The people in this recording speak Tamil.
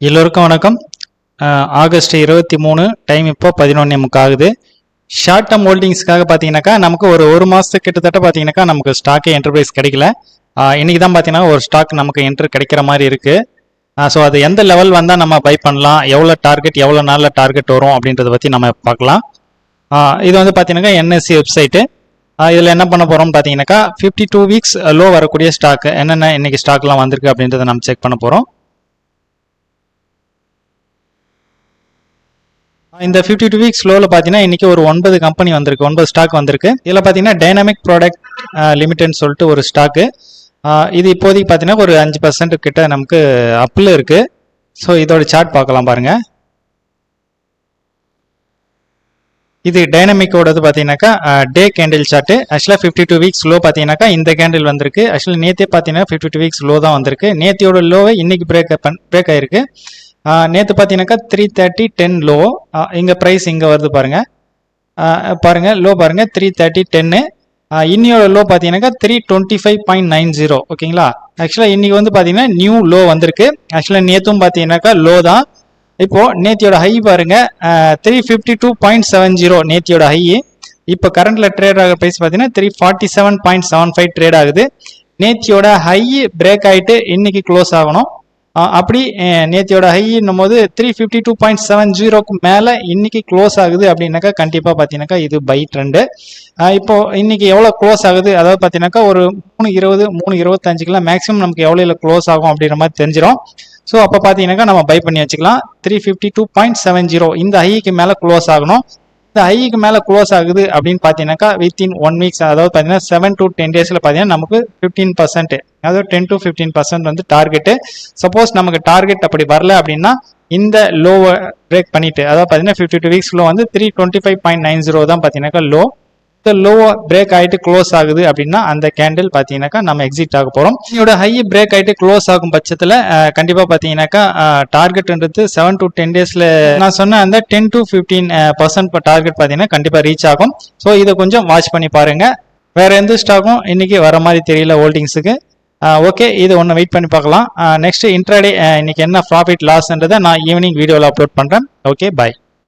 எல்லோருக்கும் வணக்கம். ஆகஸ்ட் 23 டைம் இப்போ 11:45 ஆகுது. ஷார்ட் டேர்ம் ஹோல்டிங்ஸ்க்காக பார்த்தீங்கன்னாக்கா நமக்கு ஒரு மாதத்துக்கு கிட்டத்தட்ட பார்த்தீங்கன்னாக்கா நமக்கு ஸ்டாக்கே என்டர்பிரைஸ் கிடைக்கல. இன்றைக்கி தான் பார்த்தீங்கன்னா ஒரு ஸ்டாக் நமக்கு என்ட்ரு கிடைக்கிற மாதிரி இருக்குது. ஸோ அது எந்த லெவல் வந்தால் நம்ம பை பண்ணலாம், எவ்வளோ டார்கெட், எவ்வளோ நாளில் டார்கெட் வரும் அப்படின்றத பற்றி நம்ம பார்க்கலாம். இது வந்து பார்த்தீங்கன்னாக்கா என்எஸ்சி வெப்சைட்டு. இதில் என்ன பண்ண போகிறோம்னு பார்த்தீங்கன்னாக்கா 52 வீக்ஸ் லோ வரக்கூடிய ஸ்டாக் என்னென்ன இன்றைக்கி ஸ்டாக்லாம் வந்திருக்கு அப்படின்றத நம்ம செக் பண்ண போகிறோம். இந்த 52 வீக்ஸ் லோவில் பார்த்தீங்கன்னா இன்றைக்கி ஒரு 9 கம்பெனி வந்திருக்கு, 9 ஸ்டாக் வந்திருக்கு. இதில் பார்த்தீங்கன்னா டைனமிக் ப்ராடக்ட் லிமிடெட்னு சொல்லிட்டு ஒரு ஸ்டாக்கு. இது இப்போதைக்கு பார்த்தீங்கன்னா ஒரு 5% கிட்ட நமக்கு அப்பில் இருக்குது. ஸோ இதோட சார்ட் பார்க்கலாம் பாருங்கள். இது டைனமிக்கோடது பார்த்தீங்கன்னாக்கா டே கேண்டில் சார்ட்டு. ஆக்சுவலாக 52 வீக்ஸ் லோ பார்த்தீங்கன்னாக்கா இந்த கேண்டில் வந்திருக்கு. ஆக்சுவலாக நேற்றே பார்த்தீங்கன்னா 52 வீக்ஸ் லோ தான் வந்திருக்கு. நேத்தியோட லோவை இன்னைக்கு பிரேக் ஆயிருக்கு. நேற்று பார்த்தீங்கன்னாக்கா 330.10 லோ. இங்கே ப்ரைஸ் இங்கே வருது பாருங்கள் லோ பாருங்கள் 330.10. இன்னியோட லோ பார்த்தீங்கன்னாக்கா 325.90. ஓகேங்களா. ஆக்சுவலாக இன்னைக்கு வந்து பார்த்தீங்கன்னா நியூ லோ வந்திருக்கு. ஆக்சுவலாக நேற்றும் பார்த்தீங்கன்னாக்கா லோ தான். இப்போது நேத்தியோட ஹை பாருங்க 352.70 நேத்தியோட ஹை. இப்போ கரண்ட்ல ட்ரேட் ஆகிற ப்ரைஸ் பார்த்தீங்கன்னா 347.75 ட்ரேட் ஆகுது. நேத்தியோட ஹை பிரேக் ஆகிட்டு இன்னைக்கு க்ளோஸ் ஆகணும். அப்படி நேத்தியோட ஹைன்னும் போது 352.70க்கு மேலே இன்னைக்கு க்ளோஸ் ஆகுது அப்படின்னாக்கா கண்டிப்பாக பார்த்தீங்கன்னாக்கா இது பை ட்ரெண்டு. இப்போ இன்னைக்கு எவ்வளோ க்ளோஸ் ஆகுது, அதாவது பார்த்தீங்கன்னாக்கா ஒரு 3:20 3:25 மேக்ஸிமம் நமக்கு எவ்வளோ க்ளோஸ் ஆகும் அப்படின்ற மாதிரி தெரிஞ்சிடும். ஸோ அப்போ பார்த்தீங்கன்னாக்கா நம்ம பை பண்ணி வச்சுக்கலாம். 352.70 இந்த ஹைக்கு மேலே க்ளோஸ் ஆகணும். இந்த ஹைக்கு மேலே க்ளோஸ் ஆகுது அப்படின்னு பார்த்தீங்கன்னாக்கா வித்தின் 1 வீக்ஸ், அதாவது பார்த்தீங்கன்னா 7 to 10 டேஸில் பார்த்தீங்கன்னா நமக்கு 15%, அதாவது 10 to 15% வந்து டார்கெட்டு. சப்போஸ் நமக்கு டார்கெட் அப்படி வரல அப்படின்னா இந்த லோவை பிரேக் பண்ணிட்டு, அதாவது பார்த்தீங்கன்னா 52 வீக்ஸ் லோ வந்து 325.90 தான் பார்த்தீங்கன்னாக்கா லோ. இந்த லோவை பிரேக் ஆகிட்டு க்ளோஸ் ஆகுது அப்படின்னா அந்த கேண்டில் பார்த்தீங்கன்னாக்கா நம்ம எக்ஸிட் ஆக போகிறோம். இதோட ஹை பிரேக் ஆகிட்டு க்ளோஸ் ஆகும் பட்சத்தில் கண்டிப்பாக பார்த்தீங்கன்னாக்கா டார்கெட்ன்றது 7 to 10 டேஸில் நான் சொன்ன அந்த 10 to 15% டார்கெட் பார்த்தீங்கன்னா கண்டிப்பாக ரீச் ஆகும். ஸோ இதை கொஞ்சம் வாட்ச் பண்ணி பாருங்கள். வேற எந்த ஸ்டாக்கும் இன்னைக்கு வர மாதிரி தெரியல ஹோல்டிங்ஸுக்கு. ஓகே, இது ஒன்று வெயிட் பண்ணி பார்க்கலாம். நெக்ஸ்ட் இன்ட்ராடே இன்னைக்கு என்ன ப்ராஃபிட் லாஸ்ன்றதை நான் ஈவினிங் வீடியோவில் அப்லோட் பண்ணுறேன். ஓகே, பாய்.